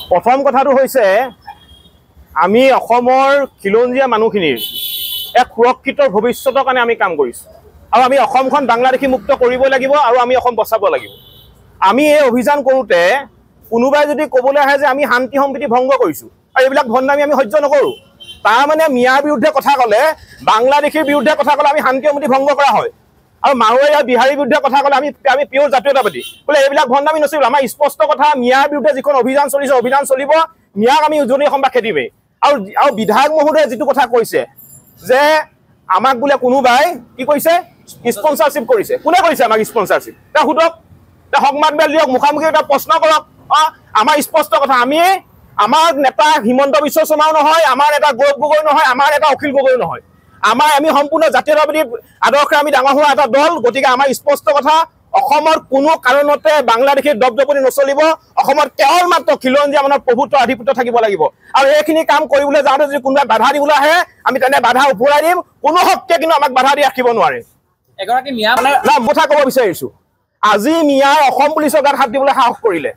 প্ৰথম কথাটো হৈছে আমি অসমৰ খিলঞ্জীয়া মানুহখিনিৰ এক সুৰক্ষিত ভৱিষ্যতৰ কাৰণে আমি কাম কৰিছোঁ আৰু আমি অসমখন বাংলাদেশী মুক্ত কৰিবই লাগিব আৰু আমি অসম বচাব লাগিব। আমি এই অভিযান কৰোঁতে কোনোবাই যদি ক'বলৈ আহে যে আমি শান্তি সম্প্ৰীতি ভংগ কৰিছোঁ আৰু এইবিলাক ভণ্ডামি আমি সহ্য নকৰোঁ, তাৰমানে মিয়াৰ বিৰুদ্ধে কথা ক'লে, বাংলাদেশীৰ বিৰুদ্ধে কথা ক'লে আমি শান্তি সম্প্ৰীতি ভংগ কৰা হয় আৰু মাৰোৱাৰী আৰু বিহাৰীৰ বিৰুদ্ধে কথা ক'লে আমি পিয়ৰ জাতীয়তাবাদী বোলে এইবিলাক ভণ্ডামি নচলিব। আমাৰ স্পষ্ট কথা, মিয়াৰ বিৰুদ্ধে যিখন অভিযান চলিছে অভিযান চলিব, মিয়াক আমি উজনি অসমবাসী খেদিমেই। আৰু বিধায়ক মহোদয়ে যিটো কথা কৈছে যে আমাক বোলে কোনোবাই কি কৈছে স্পন্সাৰশ্বিপ কৰিছে, কোনে কৰিছে আমাক স্পন্সাৰশ্বিপ? তেওঁ সোধক, তেওঁ সংবাদ মেল দিয়ক, মুখামুখি এটা প্ৰশ্ন কৰক। আমাৰ স্পষ্ট কথা, আমাৰ নেতা হিমন্ত বিশ্ব শৰ্মাও নহয়, আমাৰ নেতা গৌৰৱ গগৈ নহয়, আমাৰ নেতা অখিল গগৈ নহয়, আমি সম্পূৰ্ণ জাতীয়তাবাদী আদৰ্শে আমি ডাঙৰ হোৱা এটা দল। গতিকে আমাৰ স্পষ্ট কথা, অসমৰ কোনো কাৰণতে বাংলাদেশীৰ দপদপনি নচলিব। অসমত কেৱল মাত্ৰ খিলঞ্জীয়া মানুহৰ প্ৰভুত্ব আধিপত্য থাকিব লাগিব আৰু এইখিনি কাম কৰিবলৈ যাওঁতে যদি কোনোবাই বাধা দিবলৈ আহে আমি তেনে বাধা উপৰাই দিম। কোনো শক্তিয়ে কিন্তু আমাক বাধা দি ৰাখিব নোৱাৰে। এগৰাকী মিয়া কথা ক'ব বিচাৰিছোঁ, আজি মিয়াই অসম পুলিচৰ গাত হাত দিবলৈ সাহস কৰিলে,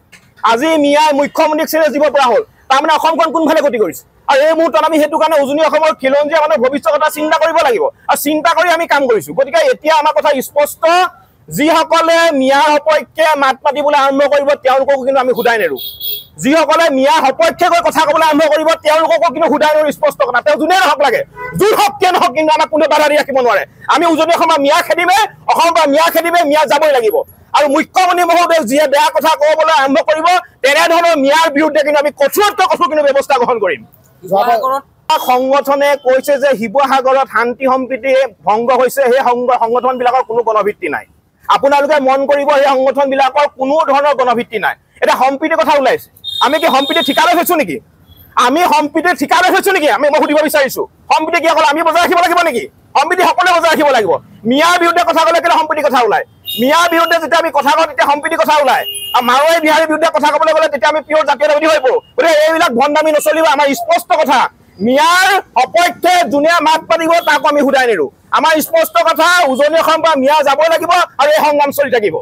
আজি মিয়াই মুখ্যমন্ত্ৰীক চিৰিয়াছ দিব পৰা হ'ল, তাৰমানে অসমখন কোনফালে গতি কৰিছে। আৰু এই মুহূৰ্তত আমি সেইটো কাৰণে উজনি অসমৰ খিলঞ্জীয়া মানুহৰ ভৱিষ্যতৰ কথা চিন্তা কৰিব লাগিব আৰু চিন্তা কৰি আমি কাম কৰিছোঁ। গতিকে এতিয়া আমাৰ কথা স্পষ্ট, যিসকলে মিয়াৰ সপক্ষে মাত মাতিবলৈ আৰম্ভ কৰিব তেওঁলোককো কিন্তু আমি সোধাই নেৰোঁ। যিসকলে মিয়াৰ সপক্ষে গৈ কথা ক'বলৈ আৰম্ভ কৰিব তেওঁলোককো কিন্তু সোধাই নেৰোঁ। স্পষ্ট কথা, তেওঁ যোনে নহওক লাগে, যোন শক্তিয়ে নহওক, কিন্তু আমাক কোনেও বাধা দি ৰাখিব নোৱাৰে। আমি উজনি অসমৰ মিয়া খেদিমে, অসমৰ পৰা মিয়া খেদিমে, মিয়া যাবই লাগিব। আৰু মুখ্যমন্ত্ৰী মহোদয়ে যিয়ে বেয়া কথা ক'বলৈ আৰম্ভ কৰিব তেনেধৰণৰ মিয়াৰ বিৰুদ্ধে কিন্তু আমি কঠোৰতকৈ কঠোৰ কিন্তু ব্যৱস্থা গ্ৰহণ কৰিম। সংগঠনে কৈছে যে শিৱসাগৰত শান্তি সম্প্ৰীতি ভংগ হৈছে, সেই সংগঠনবিলাকৰ কোনো গণভিত্তি নাই। আপোনালোকে মন কৰিব, সেই সংগঠনবিলাকৰ কোনো ধৰণৰ গণভিত্তি নাই। এতিয়া সম্প্ৰীতিৰ কথা ওলাইছে, আমি কি সম্প্ৰীতি ঠিকা লৈ থৈছোঁ নেকি? আমি সম্প্ৰীতিৰ ঠিকা লৈ থৈছোঁ নেকি? মই সুধিব বিচাৰিছোঁ, সম্প্ৰীতি কি অকল আমি বজাই ৰাখিব লাগিব নেকি? সম্প্ৰীতি সকলোৱে বজাই ৰাখিব লাগিব। মিয়াৰ বিৰুদ্ধে কথা ক'লে কেলৈ সম্প্ৰীতিৰ কথা ওলায়? মিয়াৰ বিৰুদ্ধে যেতিয়া আমি কথা কওঁ তেতিয়া সম্প্ৰীতিৰ কথা ওলায়, আৰু মাৰোৱাৰী বিহাৰীৰ বিৰুদ্ধে কথা ক'বলৈ গ'লে তেতিয়া আমি পিয়ৰ জাতীয়তাবাদী হৈ পৰোঁ। গতিকে এইবিলাক ভণ্ডামি নচলিব। আমাৰ স্পষ্ট কথা, মিয়াৰ সপক্ষে যোনে মাত পাতিব তাকো আমি সোধাই নেৰোঁ। আমাৰ স্পষ্ট কথা, উজনি অসমৰ পৰা মিয়া যাবই লাগিব আৰু এই সংগ্ৰাম চলি থাকিব।